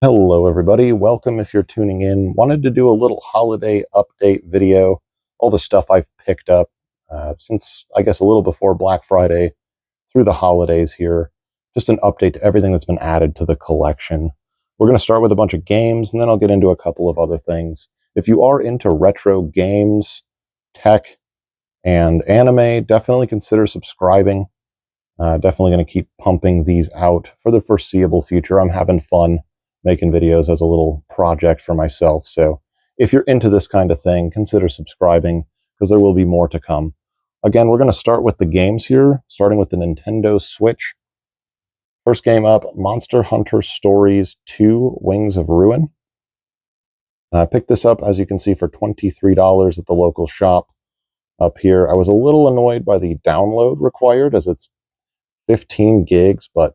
Hello, everybody. Welcome if you're tuning in. Wanted to do a little holiday update video, all the stuff I've picked up since, I guess, a little before Black Friday through the holidays here. Just an update to everything that's been added to the collection. We're going to start with a bunch of games, and then I'll get into a couple of other things. If you are into retro games, tech, and anime, definitely consider subscribing. Definitely going to keep pumping these out for the foreseeable future. I'm having fun making videos as a little project for myself. So if you're into this kind of thing, consider subscribing because there will be more to come. Again, we're going to start with the games here, starting with the Nintendo Switch. First game up, Monster Hunter Stories 2 Wings of Ruin. I picked this up, as you can see, for $23 at the local shop up here. I was a little annoyed by the download required as it's 15 gigs, but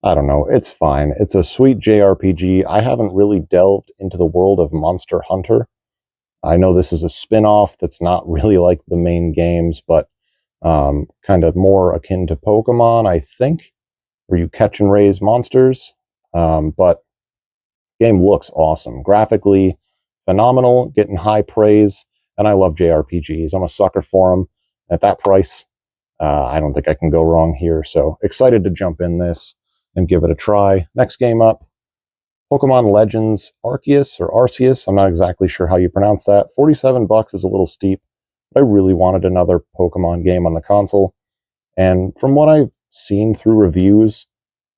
I don't know. It's fine. It's a sweet JRPG. I haven't really delved into the world of Monster Hunter. I know this is a spin-off that's not really like the main games, but kind of more akin to Pokemon, I think, where you catch and raise monsters. But game looks awesome. Graphically, phenomenal, getting high praise, and I love JRPGs. I'm a sucker for them. At that price, I don't think I can go wrong here. So excited to jump in this and give it a try. Next game up, Pokemon Legends Arceus or Arceus. I'm not exactly sure how you pronounce that. $47 is a little steep, but I really wanted another Pokemon game on the console. And from what I've seen through reviews,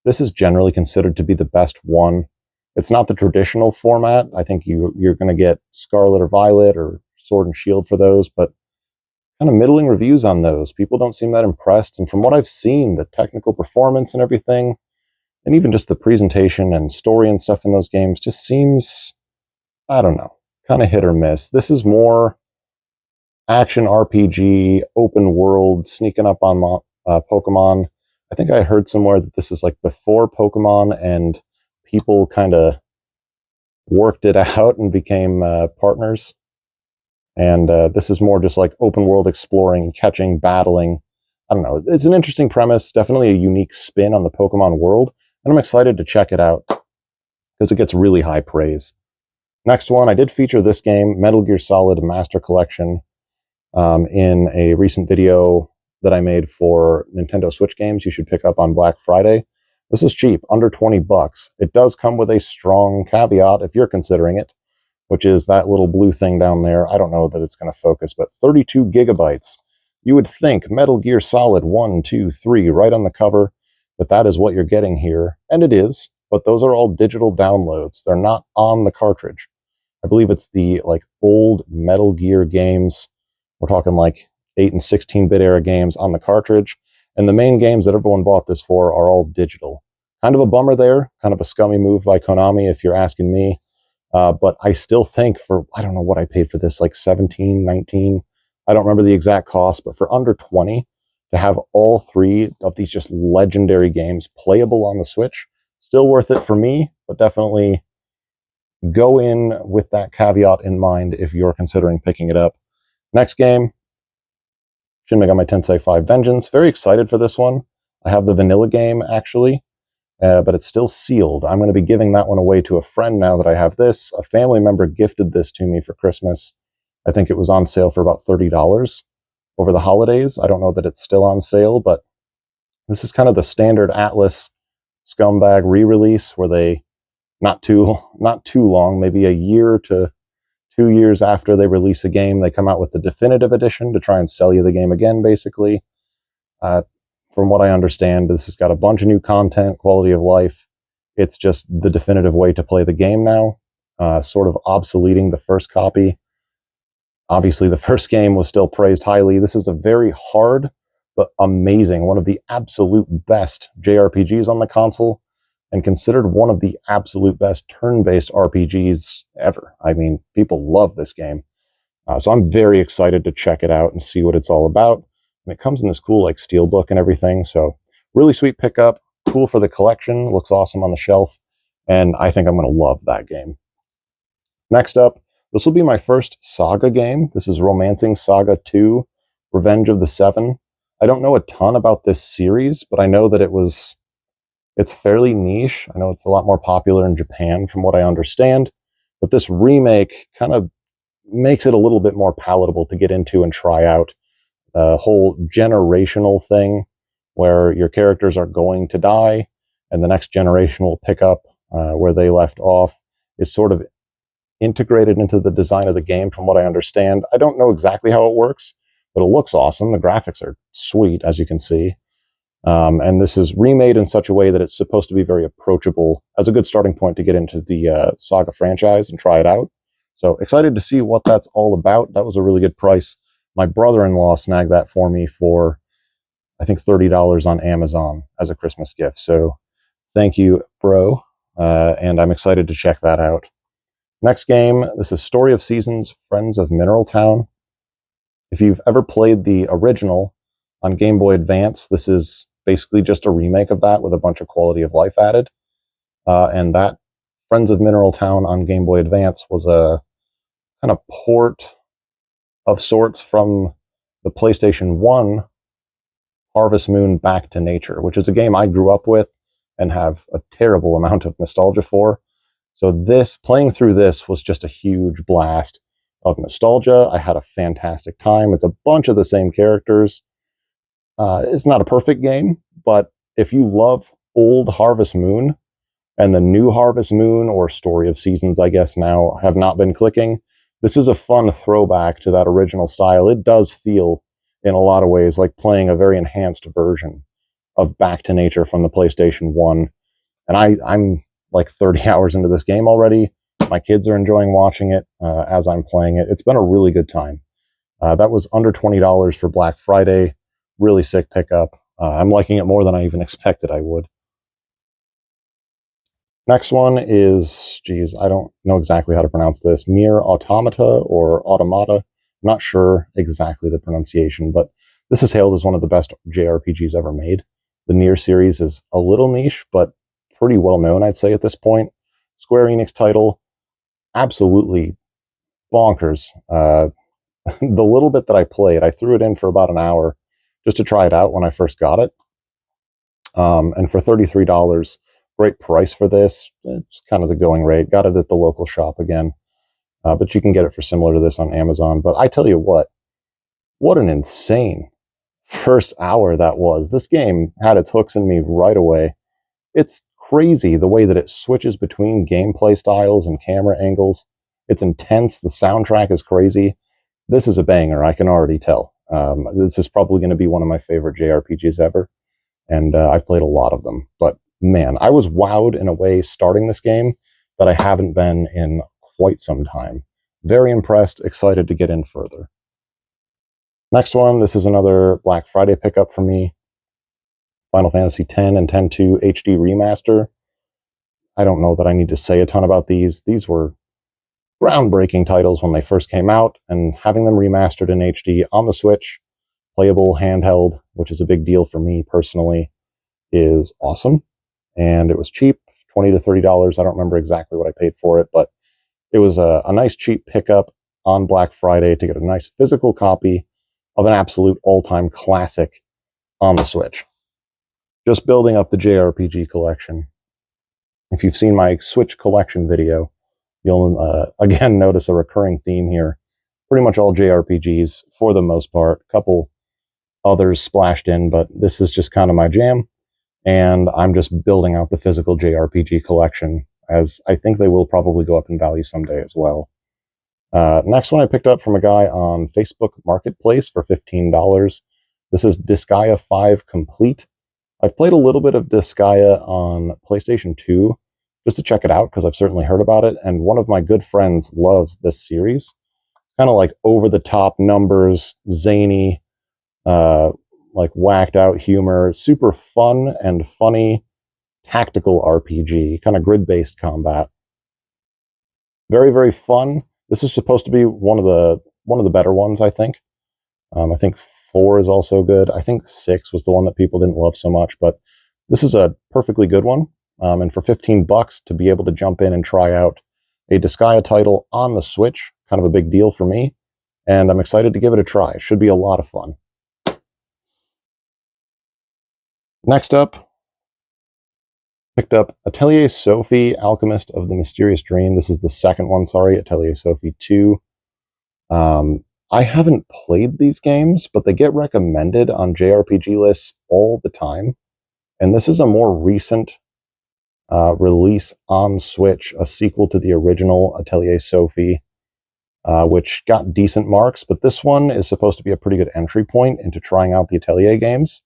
this is generally considered to be the best one. It's not the traditional format. I think you're going to get Scarlet or Violet or Sword and Shield for those, but kind of middling reviews on those. People don't seem that impressed. And from what I've seen, the technical performance and everything, and even just the presentation and story and stuff in those games just seems, I don't know, kind of hit or miss. This is more action RPG, open world, sneaking up on Pokemon. I think I heard somewhere that this is like before Pokemon and people kind of worked it out and became partners. And this is more just like open world exploring, catching, battling. I don't know. It's an interesting premise, definitely a unique spin on the Pokemon world. And I'm excited to check it out because it gets really high praise. Next one, I did feature this game, Metal Gear Solid Master Collection, in a recent video that I made for Nintendo Switch games you should pick up on Black Friday. This is cheap, under $20. It does come with a strong caveat if you're considering it, which is that little blue thing down there. I don't know that it's going to focus, but 32 gigabytes. You would think Metal Gear Solid 1, 2, 3, right on the cover, that is what you're getting here. And it is, but those are all digital downloads. They're not on the cartridge. I believe it's the like old Metal Gear games. We're talking like 8 and 16-bit era games on the cartridge. And the main games that everyone bought this for are all digital. Kind of a bummer there, kind of a scummy move by Konami if you're asking me. But I still think for, I don't know what I paid for this, like 17, 19. I don't remember the exact cost, but for under 20 to have all three of these just legendary games playable on the Switch, still worth it for me, but definitely go in with that caveat in mind if you're considering picking it up. Next game, Shin Megami Tensei 5 Vengeance. Very excited for this one. I have the vanilla game actually, but it's still sealed. I'm going to be giving that one away to a friend now that I have this. A family member gifted this to me for Christmas. I think it was on sale for about $30 over the holidays. I don't know that it's still on sale, but this is kind of the standard Atlas scumbag re-release where they not too long, maybe a year to 2 years after they release a game, they come out with the definitive edition to try and sell you the game again, basically. From what I understand, this has got a bunch of new content, quality of life. It's just the definitive way to play the game now, sort of obsoleting the first copy. Obviously, the first game was still praised highly. This is a very hard but amazing, one of the absolute best JRPGs on the console, and considered one of the absolute best turn-based RPGs ever. I mean, people love this game. So I'm very excited to check it out and see what it's all about. And it comes in this cool like steelbook and everything. So really sweet pickup, cool for the collection, looks awesome on the shelf. And I think I'm going to love that game. Next up, this will be my first Saga game. This is Romancing Saga 2, Revenge of the Seven. I don't know a ton about this series, but I know that it was It's fairly niche. I know it's a lot more popular in Japan from what I understand, but this remake kind of makes it a little bit more palatable to get into and try out. The whole generational thing where your characters are going to die and the next generation will pick up where they left off is sort of integrated into the design of the game from what I understand. I don't know exactly how it works, but it looks awesome. The graphics are sweet, as you can see. And this is remade in such a way that it's supposed to be very approachable as a good starting point to get into the Saga franchise and try it out. So excited to see what that's all about. That was a really good price. My brother-in-law snagged that for me for, I think, $30 on Amazon as a Christmas gift. So thank you, bro. And I'm excited to check that out. Next game, this is Story of Seasons, Friends of Mineral Town. If you've ever played the original on Game Boy Advance, this is basically just a remake of that with a bunch of quality of life added. And that Friends of Mineral Town on Game Boy Advance was a kind of port of sorts from the PlayStation 1 Harvest Moon Back to Nature, which is a game I grew up with and have a terrible amount of nostalgia for. So playing through this was just a huge blast of nostalgia. I had a fantastic time. It's a bunch of the same characters. It's not a perfect game, but if you love old Harvest Moon and the new Harvest Moon or Story of Seasons, I guess now have not been clicking, this is a fun throwback to that original style. It does feel in a lot of ways like playing a very enhanced version of Back to Nature from the PlayStation 1. And I'm like 30 hours into this game already. My kids are enjoying watching it as I'm playing it. It's been a really good time. That was under $20 for Black Friday. Really sick pickup. I'm liking it more than I even expected I would. Next one is, geez, I don't know exactly how to pronounce this. Nier Automata or Automata. I'm not sure exactly the pronunciation, but this is hailed as one of the best JRPGs ever made. The Nier series is a little niche, but pretty well known, I'd say, at this point. Square Enix title, absolutely bonkers. The little bit that I played, I threw it in for about an hour just to try it out when I first got it. And for $33, great price for this. It's kind of the going rate. Got it at the local shop again. But you can get it for similar to this on Amazon. But I tell you what an insane first hour that was. This game had its hooks in me right away. It's crazy the way that it switches between gameplay styles and camera angles. It's intense. The soundtrack is crazy. This is a banger, I can already tell. This is probably going to be one of my favorite JRPGs ever. And I've played a lot of them. But man, I was wowed in a way starting this game that I haven't been in quite some time. Very impressed, excited to get in further. Next one, this is another Black Friday pickup for me. Final Fantasy X and X-2 HD Remaster. I don't know that I need to say a ton about these. These were groundbreaking titles when they first came out, and having them remastered in HD on the Switch, playable handheld, which is a big deal for me personally, is awesome. And it was cheap, $20 to $30. I don't remember exactly what I paid for it, but it was a nice cheap pickup on Black Friday to get a nice physical copy of an absolute all-time classic on the Switch. Just building up the JRPG collection. If you've seen my Switch collection video, you'll again notice a recurring theme here. Pretty much all JRPGs for the most part. A couple others splashed in, but this is just kind of my jam. And I'm just building out the physical JRPG collection, as I think they will probably go up in value someday as well. Next one I picked up from a guy on Facebook Marketplace for $15. This is Disgaea 5 Complete. I've played a little bit of Disgaea on PlayStation 2 just to check it out because I've certainly heard about it. And one of my good friends loves this series. Kind of like over-the-top numbers, zany, like whacked out humor, super fun and funny tactical RPG, kind of grid-based combat. Very, very fun. This is supposed to be one of the better ones, I think. I think 4 is also good. I think 6 was the one that people didn't love so much, but this is a perfectly good one. And for $15 to be able to jump in and try out a Disgaea title on the Switch, kind of a big deal for me. And I'm excited to give it a try. It should be a lot of fun. Next up, Picked up Atelier Sophie, Alchemist of the Mysterious Dream. This is the second one, sorry, Atelier Sophie 2. I haven't played these games, but they get recommended on JRPG lists all the time. And this is a more recent release on Switch, a sequel to the original Atelier Sophie, which got decent marks. But this one is supposed to be a pretty good entry point into trying out the Atelier games.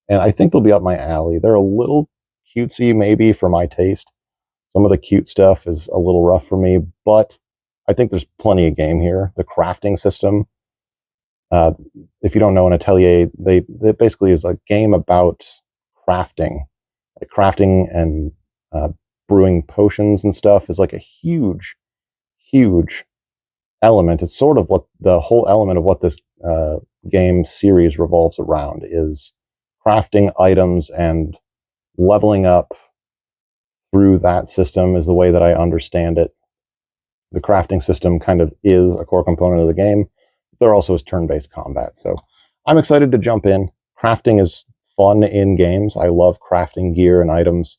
And I think they'll be up my alley. They're a little cutesy, maybe, for my taste. Some of the cute stuff is a little rough for me, but I think there's plenty of game here. The crafting system, if you don't know, an Atelier, they basically is a game about crafting. Like crafting and brewing potions and stuff is like a huge, huge element. It's sort of what the whole element of what this game series revolves around is crafting items and leveling up through that system is the way that I understand it. The crafting system kind of is a core component of the game. There also is turn-based combat. So I'm excited to jump in. Crafting is fun in games. I love crafting gear and items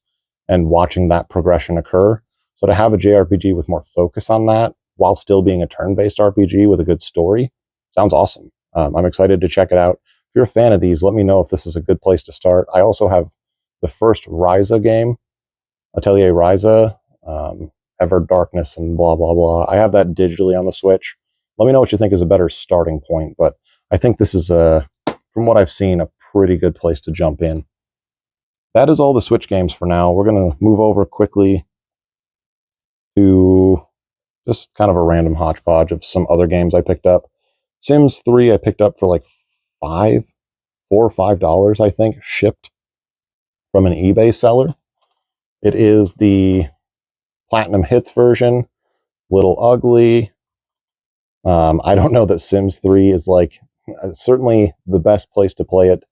and watching that progression occur. So to have a JRPG with more focus on that while still being a turn-based RPG with a good story sounds awesome. I'm excited to check it out. If you're a fan of these, let me know if this is a good place to start. I also have the first Ryza game, Atelier Ryza, Ever Darkness and blah, blah, blah. I have that digitally on the Switch. Let me know what you think is a better starting point, but I think this is, from what I've seen, a pretty good place to jump in. That is all the Switch games for now. We're going to move over quickly to just kind of a random hodgepodge of some other games I picked up. Sims 3 I picked up for like $4 or $5, I think, shipped from an eBay seller. It is the Platinum Hits version, little ugly. I don't know that Sims 3 is like, certainly the best place to play it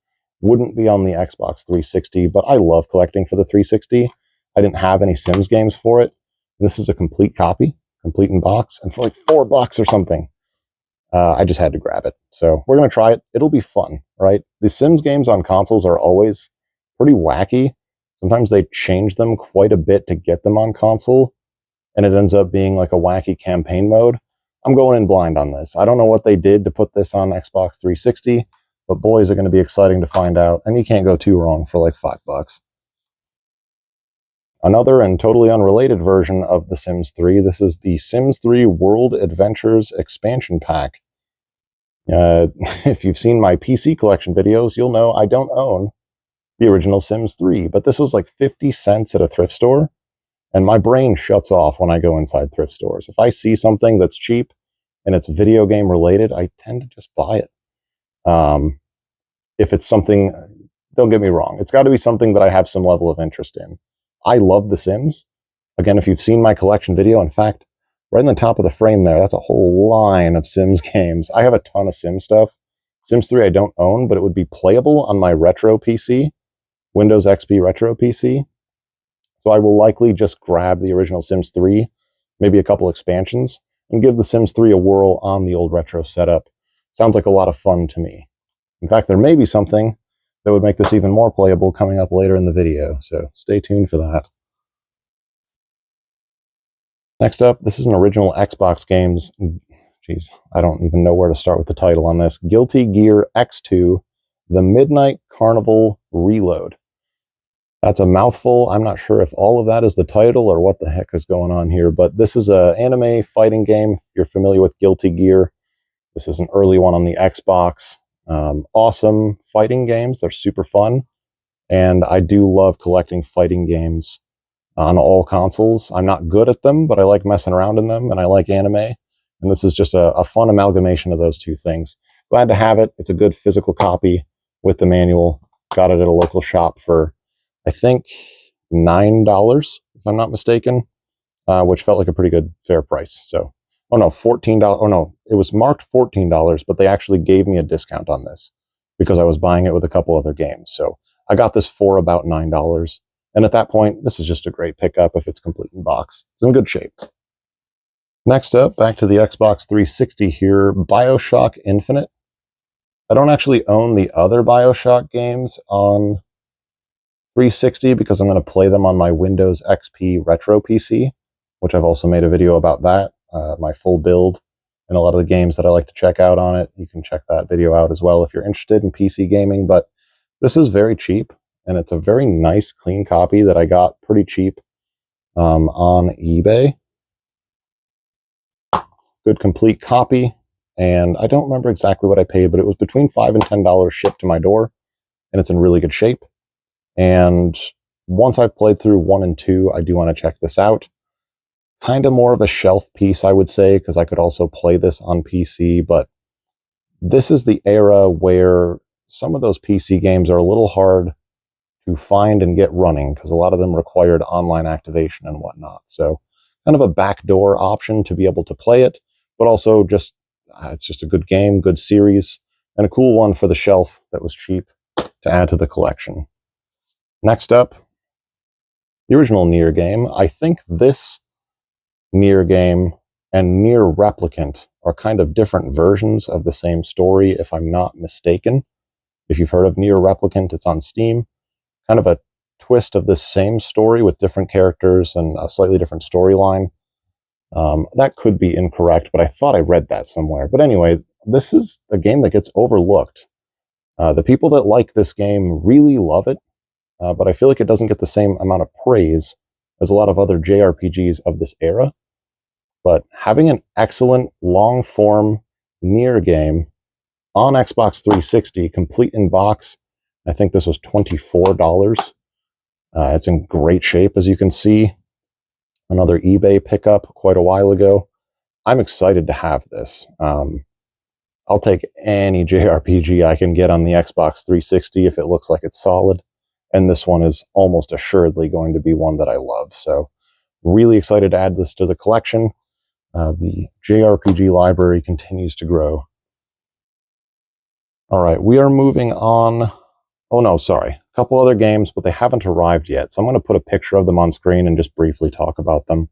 wouldn't be on the Xbox 360, but I love collecting for the 360. I didn't have any Sims games for it. This is a complete copy, complete in box, and for like $4 or something. I just had to grab it. So we're going to try it. It'll be fun, right? The Sims games on consoles are always pretty wacky. Sometimes they change them quite a bit to get them on console, and it ends up being like a wacky campaign mode. I'm going in blind on this. I don't know what they did to put this on Xbox 360, but boy, is it going to be exciting to find out. And you can't go too wrong for like $5. Another and totally unrelated version of The Sims 3. This is the Sims 3 World Adventures expansion pack. If you've seen my PC collection videos, you'll know I don't own the original Sims 3, but this was like 50 cents at a thrift store. And my brain shuts off when I go inside thrift stores. If I see something that's cheap and it's video game related, I tend to just buy it. If it's something, don't get me wrong, it's got to be something that I have some level of interest in. I love The Sims. Again, if you've seen my collection video, in fact, right in the top of the frame there, that's a whole line of Sims games. I have a ton of Sims stuff. Sims 3 I don't own, but it would be playable on my retro PC, Windows XP retro PC. So I will likely just grab the original Sims 3, maybe a couple expansions, and give the Sims 3 a whirl on the old retro setup. Sounds like a lot of fun to me. In fact, there may be something that would make this even more playable coming up later in the video, so stay tuned for that. Next up, this is an original Xbox games. Geez, I don't even know where to start with the title on this. Guilty Gear X2, The Midnight Carnival Reload. That's a mouthful. I'm not sure if all of that is the title or what the heck is going on here, but this is an anime fighting game. If you're familiar with Guilty Gear, this is an early one on the Xbox. Awesome fighting games. They're super fun. And I do love collecting fighting games on all consoles. I'm not good at them, but I like messing around in them, and I like anime. And this is just a fun amalgamation of those two things. Glad to have it. It's a good physical copy with the manual. Got it at a local shop for, I think, $9, if I'm not mistaken, which felt like a pretty good fair price. So, oh no, $14. Oh no, it was marked $14, but they actually gave me a discount on this because I was buying it with a couple other games. So I got this for about $9. And at that point, this is just a great pickup if it's complete in box. It's in good shape. Next up, back to the Xbox 360 here, BioShock Infinite. I don't actually own the other BioShock games on 360 because I'm going to play them on my Windows XP Retro PC, which I've also made a video about that, my full build, and a lot of the games that I like to check out on it. You can check that video out as well if you're interested in PC gaming, but this is very cheap, and it's a very nice, clean copy that I got pretty cheap on eBay. Good complete copy, and I don't remember exactly what I paid, but it was between $5 and $10 shipped to my door, and it's in really good shape. And once I've played through 1 and 2, I do want to check this out. Kind of more of a shelf piece, I would say, because I could also play this on PC, but this is the era where some of those PC games are a little hard to find and get running because a lot of them required online activation and whatnot. So kind of a backdoor option to be able to play it, but also just it's just a good game, good series, and a cool one for the shelf that was cheap to add to the collection. Next up, the original Nier game. I think this Nier game and Nier Replicant are kind of different versions of the same story, if I'm not mistaken. If you've heard of Nier Replicant, it's on Steam. Kind of a twist of this same story with different characters and a slightly different storyline. That could be incorrect, but I thought I read that somewhere. But anyway, this is a game that gets overlooked. The people that like this game really love it, but I feel like it doesn't get the same amount of praise as a lot of other JRPGs of this era. But having an excellent long-form Nier game on Xbox 360, complete in box, I think this was $24. It's in great shape, as you can see. Another eBay pickup quite a while ago. I'm excited to have this. I'll take any JRPG I can get on the Xbox 360 if it looks like it's solid. And this one is almost assuredly going to be one that I love. So really excited to add this to the collection. The JRPG library continues to grow. All right, we are moving on. Oh no, sorry. A couple other games, but they haven't arrived yet. So I'm going to put a picture of them on screen and just briefly talk about them.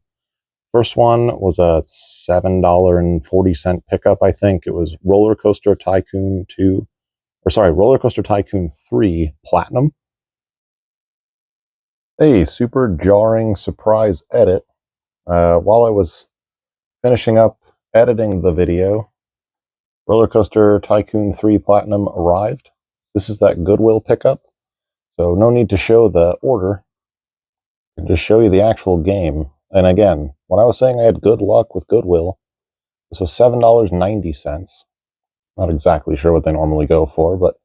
First one was a $7.40 pickup, I think. It was Roller Coaster Tycoon 3 Platinum. A super jarring surprise edit. While I was finishing up editing the video, Roller Coaster Tycoon 3 Platinum arrived. This is that Goodwill pickup, so no need to show the order. I can just show you the actual game. And again, when I was saying I had good luck with Goodwill, this was $7.90. Not exactly sure what they normally go for, but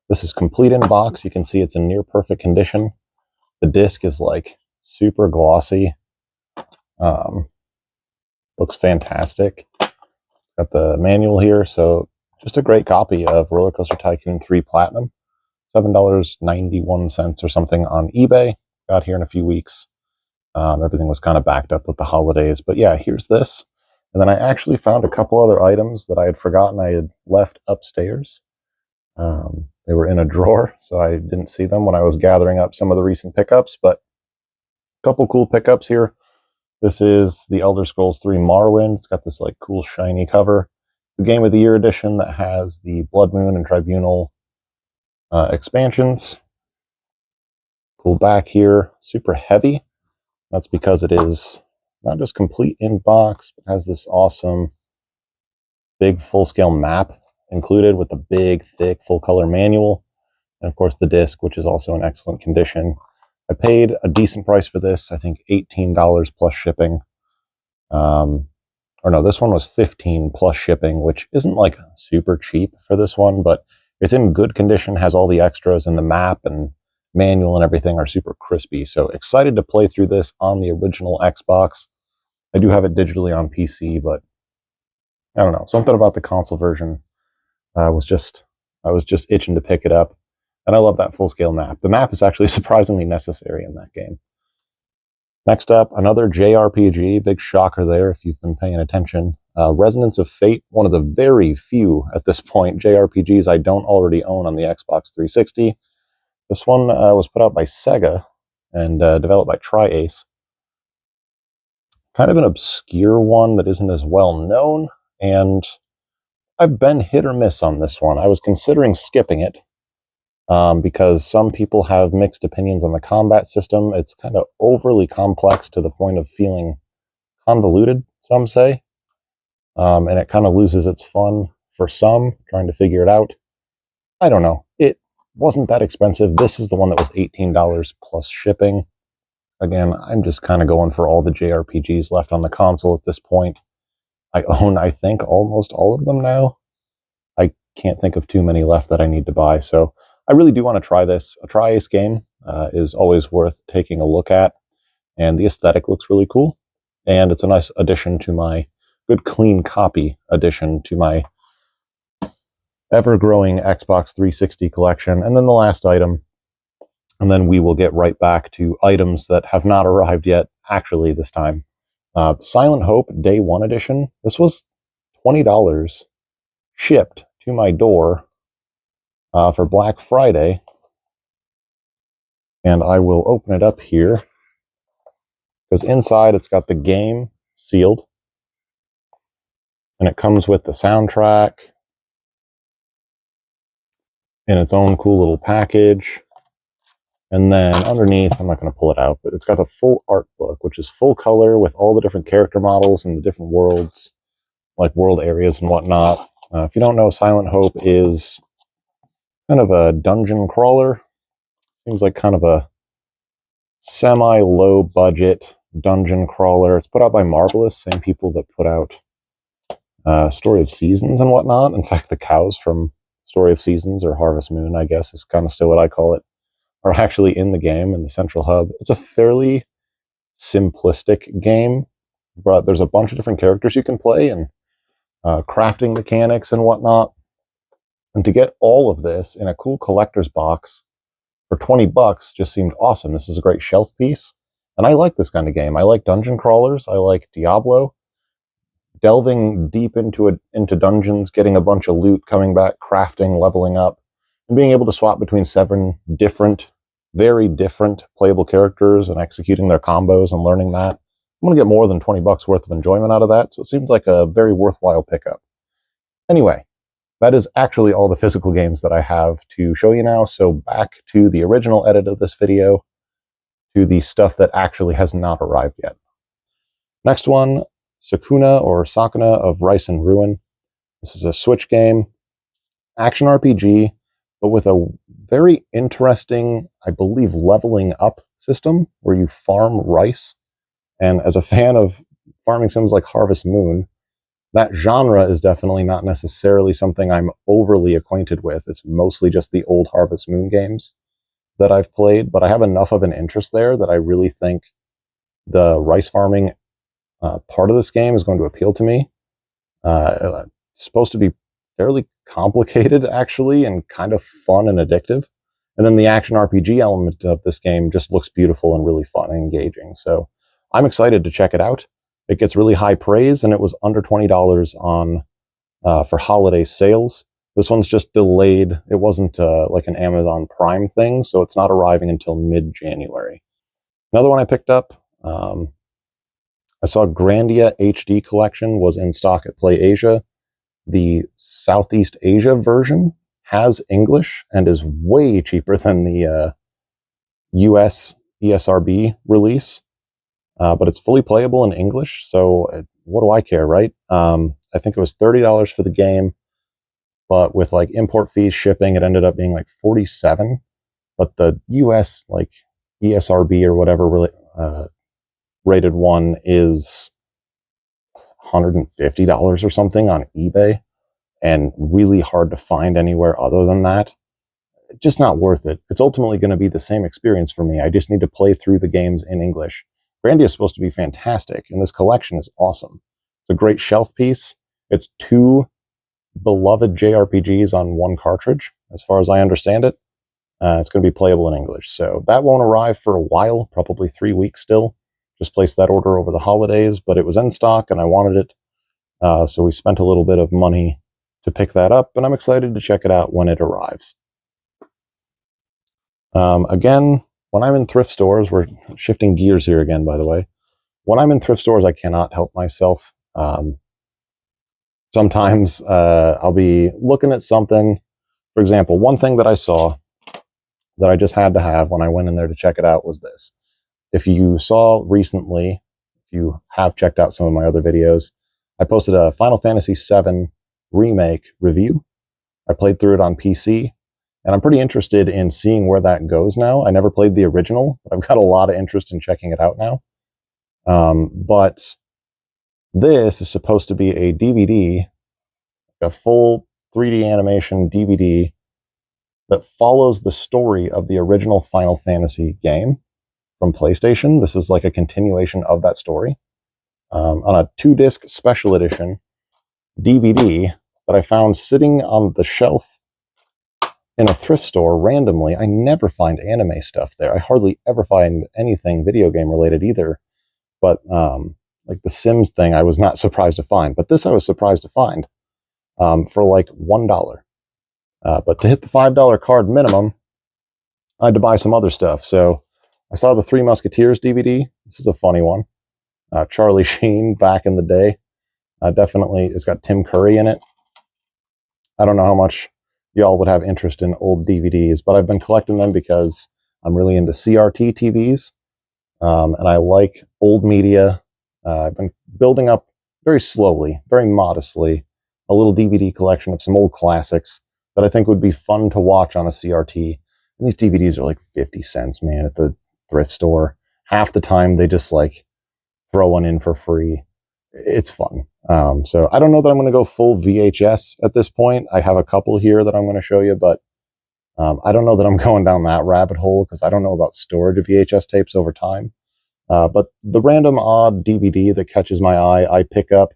this is complete in box. You can see it's in near perfect condition. The disc is like super glossy. Looks fantastic. Got the manual here, so just a great copy of Roller Coaster Tycoon 3 Platinum. $7.91 or something on eBay. Got here in a few weeks. Everything was kind of backed up with the holidays, but yeah, here's this. And then I actually found a couple other items that I had forgotten I had left upstairs. They were in a drawer, so I didn't see them when I was gathering up some of the recent pickups, but a couple cool pickups here. This is the Elder Scrolls 3 Morrowind. It's got this like cool shiny cover. It's the Game of the Year edition that has the Blood Moon and Tribunal expansions. Cool back here, super heavy. That's because it is not just complete in box, but has this awesome big full-scale map included with the big, thick, full-color manual. And of course the disc, which is also in excellent condition. I paid a decent price for this, I think $18 plus shipping. Or no, this one was $15 plus shipping, which isn't like super cheap for this one, but it's in good condition, has all the extras, and the map and manual and everything are super crispy. So excited to play through this on the original Xbox. I do have it digitally on PC, but I don't know, something about the console version I was just itching to pick it up. And I love that full-scale map. The map is actually surprisingly necessary in that game. Next up, another JRPG, big shocker there if you've been paying attention. Resonance of Fate, one of the very few at this point JRPGs I don't already own on the Xbox 360. This one was put out by Sega and developed by Tri-Ace. Kind of an obscure one that isn't as well known, and I've been hit or miss on this one. I was considering skipping it, because some people have mixed opinions on the combat system. It's kind of overly complex to the point of feeling convoluted, some say. And it kind of loses its fun for some, trying to figure it out. I don't know. It wasn't that expensive. This is the one that was $18 plus shipping. Again, I'm just kind of going for all the JRPGs left on the console at this point. I own, I think, almost all of them now. I can't think of too many left that I need to buy. So I really do want to try this. A Tri-Ace game is always worth taking a look at. And the aesthetic looks really cool. And it's a nice addition to my good clean copy addition to my ever-growing Xbox 360 collection. And then the last item, and then we will get right back to items that have not arrived yet, actually, this time. Silent Hope Day 1 Edition. This was $20 shipped to my door for Black Friday. And I will open it up here, because inside it's got the game sealed. And it comes with the soundtrack in its own cool little package. And then underneath, I'm not going to pull it out, but it's got the full art book, which is full color with all the different character models and the different worlds, like world areas and whatnot. If you don't know, Silent Hope is kind of a dungeon crawler. Seems like kind of a semi-low budget dungeon crawler. It's put out by Marvelous, same people that put out Story of Seasons and whatnot. In fact, the cows from Story of Seasons, or Harvest Moon, I guess, is kind of still what I call it, are actually in the game in the central hub. It's a fairly simplistic game, but there's a bunch of different characters you can play and crafting mechanics and whatnot. And to get all of this in a cool collector's box for $20 just seemed awesome. This is a great shelf piece. And I like this kind of game. I like dungeon crawlers. I like Diablo. Delving deep into dungeons, getting a bunch of loot, coming back, crafting, leveling up, and being able to swap between 7 different, very different playable characters and executing their combos and learning that. I'm going to get more than $20 worth of enjoyment out of that, so it seems like a very worthwhile pickup. Anyway, that is actually all the physical games that I have to show you now, so back to the original edit of this video, to the stuff that actually has not arrived yet. Next one, Sakuna or Sakuna of Rice and Ruin. This is a Switch game, action RPG, but with a very interesting, I believe, leveling up system where you farm rice. And as a fan of farming sims like Harvest Moon, that genre is definitely not necessarily something I'm overly acquainted with. It's mostly just the old Harvest Moon games that I've played, but I have enough of an interest there that I really think the rice farming part of this game is going to appeal to me. It's supposed to be fairly complicated, actually, and kind of fun and addictive. And then the action RPG element of this game just looks beautiful and really fun and engaging. So I'm excited to check it out. It gets really high praise, and it was under $20 on for holiday sales. This one's just delayed. It wasn't like an Amazon Prime thing, so it's not arriving until mid-January. Another one I picked up, I saw Grandia HD Collection was in stock at PlayAsia. The Southeast Asia version has English and is way cheaper than the US ESRB release, but it's fully playable in English, so what do I care, right? I think it was $30 for the game, but with like import fees, shipping, it ended up being like $47. But the US like ESRB or whatever really, rated one is $150 or something on eBay, and really hard to find anywhere other than that. Just not worth it. It's ultimately going to be the same experience for me. I just need to play through the games in English. Grandia is supposed to be fantastic, and this collection is awesome. It's a great shelf piece. It's 2 beloved JRPGs on 1 cartridge, as far as I understand it. It's going to be playable in English. So that won't arrive for a while, probably 3 weeks still. Just placed that order over the holidays, but it was in stock and I wanted it. So we spent a little bit of money to pick that up, and I'm excited to check it out when it arrives. Again, when I'm in thrift stores, we're shifting gears here again, by the way. When I'm in thrift stores, I cannot help myself. Sometimes I'll be looking at something. For example, one thing that I saw that I just had to have when I went in there to check it out was this. If you saw recently, if you have checked out some of my other videos, I posted a Final Fantasy VII Remake review. I played through it on PC, and I'm pretty interested in seeing where that goes now. I never played the original, but I've got a lot of interest in checking it out now. But this is supposed to be a DVD, a full 3D animation DVD that follows the story of the original Final Fantasy game from PlayStation. This is like a continuation of that story on a 2-disc special edition DVD that I found sitting on the shelf in a thrift store randomly. I never find anime stuff there. I hardly ever find anything video game related either. But like the Sims thing, I was not surprised to find. But this I was surprised to find for like $1. But to hit the $5 card minimum, I had to buy some other stuff. So I saw the Three Musketeers DVD. This is a funny one. Charlie Sheen back in the day. Definitely, it's got Tim Curry in it. I don't know how much y'all would have interest in old DVDs, but I've been collecting them because I'm really into CRT TVs, and I like old media. I've been building up very slowly, very modestly, a little DVD collection of some old classics that I think would be fun to watch on a CRT. And these DVDs are like 50 cents, man, at the thrift store. Half the time they just like throw one in for free. It's fun. So I don't know that I'm going to go full VHS at this point. I have a couple here that I'm going to show you, but I don't know that I'm going down that rabbit hole because I don't know about storage of VHS tapes over time. But the random odd DVD that catches my eye, I pick up.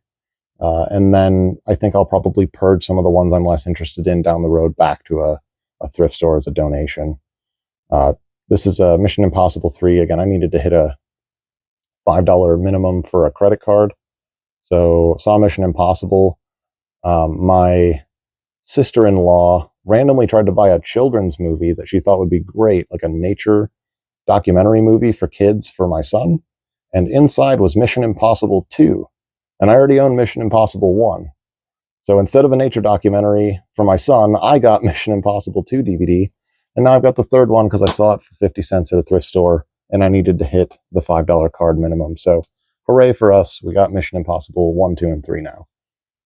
And then I think I'll probably purge some of the ones I'm less interested in down the road back to a thrift store as a donation. This is a Mission Impossible 3. Again, I needed to hit a $5 minimum for a credit card. So saw Mission Impossible. My sister-in-law randomly tried to buy a children's movie that she thought would be great, like a nature documentary movie for kids for my son. And inside was Mission Impossible 2. And I already own Mission Impossible 1. So instead of a nature documentary for my son, I got Mission Impossible 2 DVD. And now I've got the third one because I saw it for 50 cents at a thrift store and I needed to hit the $5 card minimum. So hooray for us. We got Mission Impossible 1, 2, and 3 now.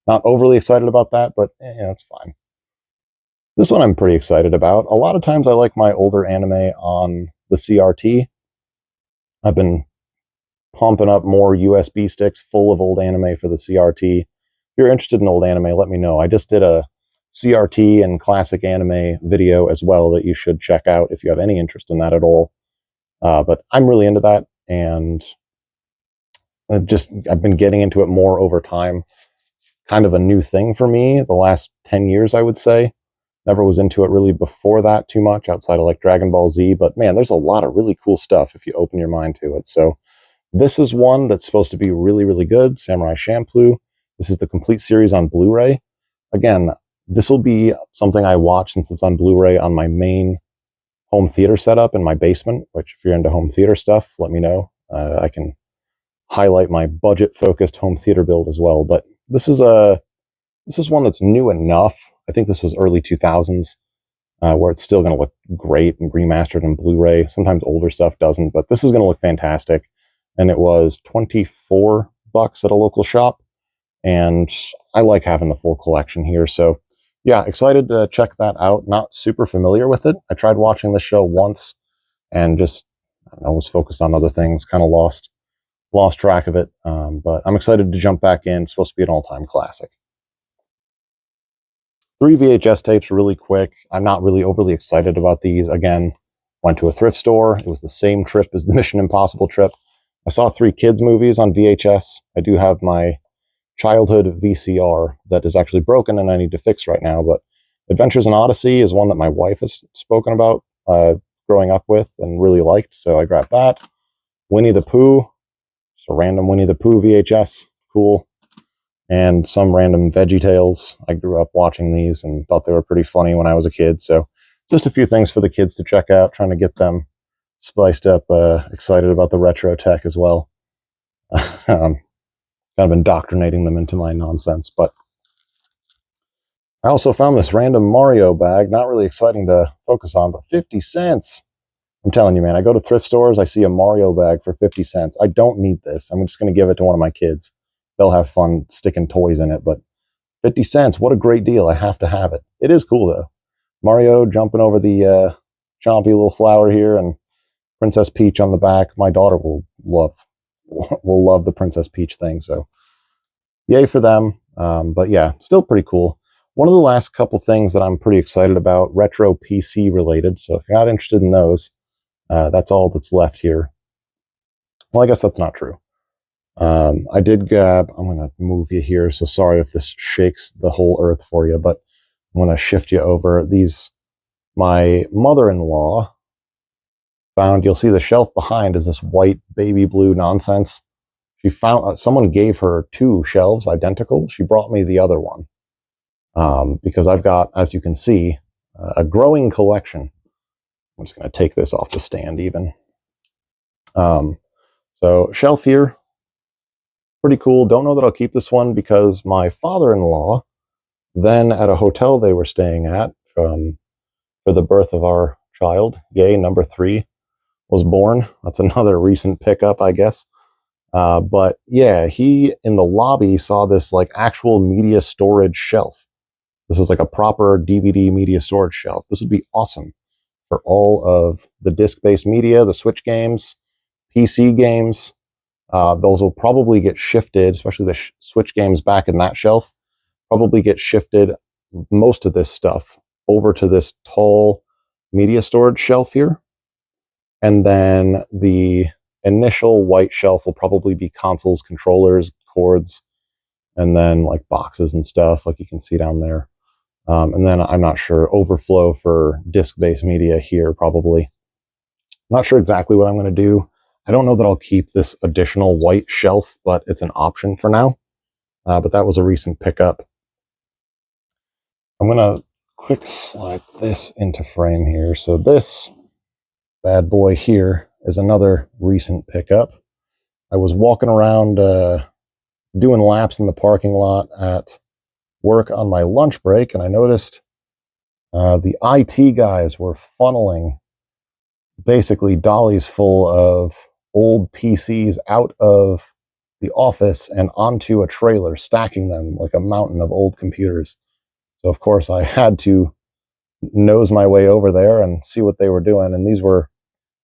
Not overly excited about that, but yeah, it's fine. This one I'm pretty excited about. A lot of times I like my older anime on the CRT. I've been pumping up more USB sticks full of old anime for the CRT. If you're interested in old anime, let me know. I just did a CRT and classic anime video as well that you should check out if you have any interest in that at all. But I'm really into that, and I've been getting into it more over time. Kind of a new thing for me the last 10 years, I would say. Never was into it really before that too much outside of like Dragon Ball Z, but man, there's a lot of really cool stuff if you open your mind to it. So this is one that's supposed to be really, really good, Samurai Champloo. This is the complete series on Blu-ray. Again, this will be something I watch since it's on Blu-ray on my main home theater setup in my basement, which if you're into home theater stuff, let me know. I can highlight my budget-focused home theater build as well. But this is one that's new enough. I think this was early 2000s, where it's still going to look great and remastered in Blu-ray. Sometimes older stuff doesn't, but this is going to look fantastic. And it was $24 at a local shop. And I like having the full collection here. So yeah, excited to check that out. Not super familiar with it. I tried watching the show once and just, I don't know, was focused on other things, kind of lost track of it. But I'm excited to jump back in. It's supposed to be an all-time classic. 3 VHS tapes really quick. I'm not really overly excited about these. Again, went to a thrift store. It was the same trip as the Mission Impossible trip. I saw 3 kids movies on VHS. I do have my childhood VCR that is actually broken and I need to fix right now, but Adventures in Odyssey is one that my wife has spoken about growing up with and really liked, so I grabbed that. Winnie the Pooh, just a random Winnie the Pooh VHS, cool. And some random VeggieTales. I grew up watching these and thought they were pretty funny when I was a kid, so just a few things for the kids to check out, trying to get them spiced up, excited about the retro tech as well. Kind of indoctrinating them into my nonsense. But I also found this random Mario bag, not really exciting to focus on, but 50 cents. I'm telling you, man, I go to thrift stores, I see a Mario bag for 50 cents. I don't need this. I'm just going to give it to one of my kids. They'll have fun sticking toys in it, but 50 cents, what a great deal. I have to have it. It is cool, though. Mario jumping over the chompy little flower here and Princess Peach on the back. My daughter will love the Princess Peach thing, so yay for them. But yeah, still pretty cool. One of the last couple things that I'm pretty excited about, retro PC related. So if you're not interested in those, that's all that's left here. Well, I guess that's not true. I did grab, I'm going to move you here. So sorry if this shakes the whole earth for you, but I'm going to shift you over. These, my mother-in-law found, you'll see the shelf behind is this white baby blue nonsense. She found, someone gave her 2 shelves identical. She brought me the other one. Because I've got, as you can see, a growing collection. I'm just going to take this off the stand even. So shelf here, pretty cool. Don't know that I'll keep this one because my father-in-law, then at a hotel they were staying at for the birth of our child, yay, number 3, was born. That's another recent pickup, I guess. But yeah, he in the lobby saw this like actual media storage shelf. This is like a proper DVD media storage shelf. This would be awesome for all of the disc-based media, the Switch games, PC games. Those will probably get shifted, especially the Switch games back in that shelf, probably get shifted, most of this stuff, over to this tall media storage shelf here. And then the initial white shelf will probably be consoles, controllers, cords, and then like boxes and stuff, like you can see down there. And then I'm not sure, overflow for disc-based media here, probably. Not sure exactly what I'm going to do. I don't know that I'll keep this additional white shelf, but it's an option for now. But that was a recent pickup. I'm going to quick slide this into frame here. So this bad boy here is another recent pickup. I was walking around doing laps in the parking lot at work on my lunch break, and I noticed the IT guys were funneling basically dollies full of old PCs out of the office and onto a trailer, stacking them like a mountain of old computers. So of course I had to nose my way over there and see what they were doing. And these were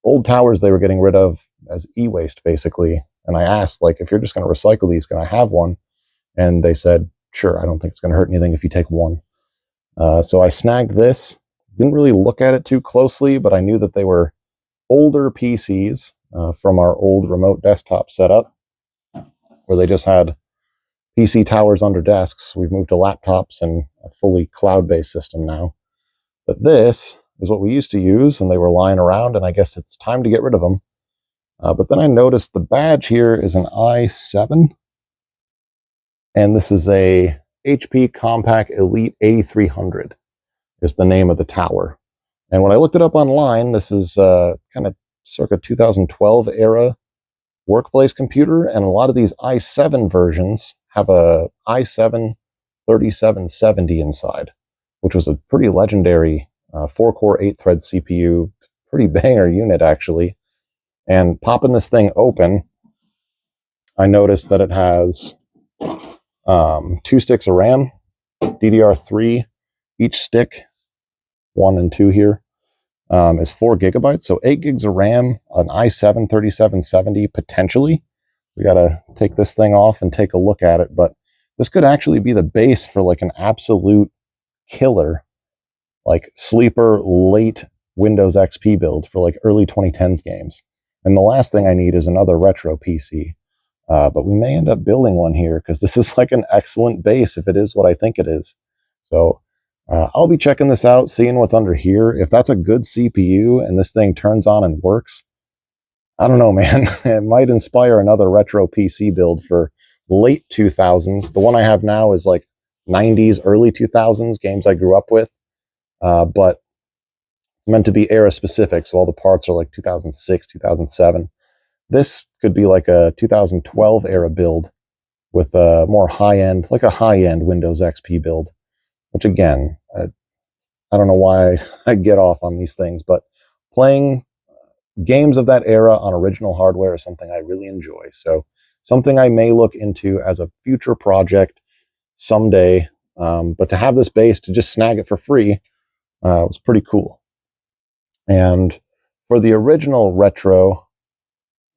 old towers they were getting rid of as e-waste, basically. And I asked, like, if you're just going to recycle these, can I have one? And they said, sure, I don't think it's going to hurt anything if you take one. So I snagged this. Didn't really look at it too closely, but I knew that they were older PCs from our old remote desktop setup, where they just had PC towers under desks. We've moved to laptops and a fully cloud-based system now. But this is what we used to use, and they were lying around, and I guess it's time to get rid of them. But then I noticed the badge here is an i7, and this is a HP Compaq Elite 8300 is the name of the tower. And when I looked it up online, this is kind of circa 2012 era workplace computer, and a lot of these i7 versions have a i7 3770 inside, which was a pretty legendary 4-core 8-thread CPU, pretty banger unit actually. And popping this thing open, I noticed that it has 2 sticks of RAM, DDR3, each stick, 1 and 2 here, is 4 gigabytes. So 8 gigs of RAM, an i7 3770 potentially. We got to take this thing off and take a look at it. But this could actually be the base for like an absolute killer, like sleeper late Windows XP build for like early 2010s games. And the last thing I need is another retro PC. But we may end up building one here because this is like an excellent base if it is what I think it is. So I'll be checking this out, seeing what's under here. If that's a good CPU and this thing turns on and works, I don't know, man. It might inspire another retro PC build for late 2000s. The one I have now is like 90s, early 2000s, games I grew up with. But meant to be era specific, so all the parts are like 2006, 2007. This could be like a 2012 era build with a more high-end, like a high-end Windows XP build. which again, I don't know why I get off on these things, but playing games of that era on original hardware is something I really enjoy. So something I may look into as a future project someday. But to have this base, to just snag it for free, was pretty cool. And for the original retro,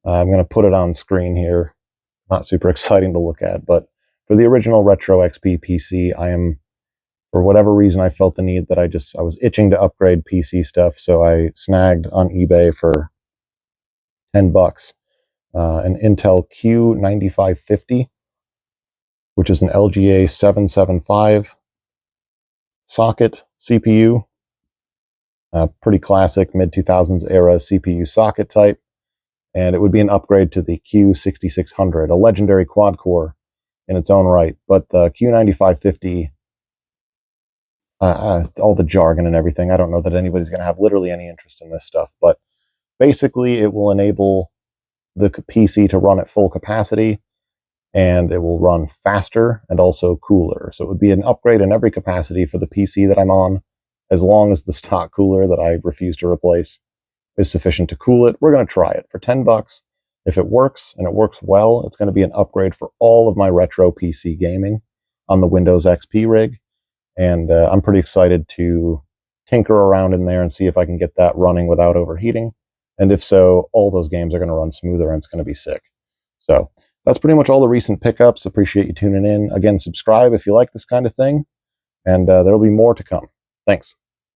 I'm going to put it on screen here. Not super exciting to look at, but for the original Retro XP PC, for whatever reason, I felt the need that I was itching to upgrade PC stuff, so I snagged on eBay for $10 an Intel Q9550, which is an LGA 775 socket CPU. Pretty classic mid-2000s era CPU socket type. And it would be an upgrade to the Q6600, a legendary quad-core in its own right. But the Q9550, all the jargon and everything, I don't know that anybody's going to have literally any interest in this stuff. But basically, it will enable the PC to run at full capacity, and it will run faster and also cooler. So it would be an upgrade in every capacity for the PC that I'm on, as long as the stock cooler that I refuse to replace is sufficient to cool it. We're going to try it for $10. If it works, and it works well, it's going to be an upgrade for all of my retro PC gaming on the Windows XP rig. And I'm pretty excited to tinker around in there and see if I can get that running without overheating. And if so, all those games are going to run smoother and it's going to be sick. So that's pretty much all the recent pickups. Appreciate you tuning in. Again, subscribe if you like this kind of thing, and there will be more to come. Thanks.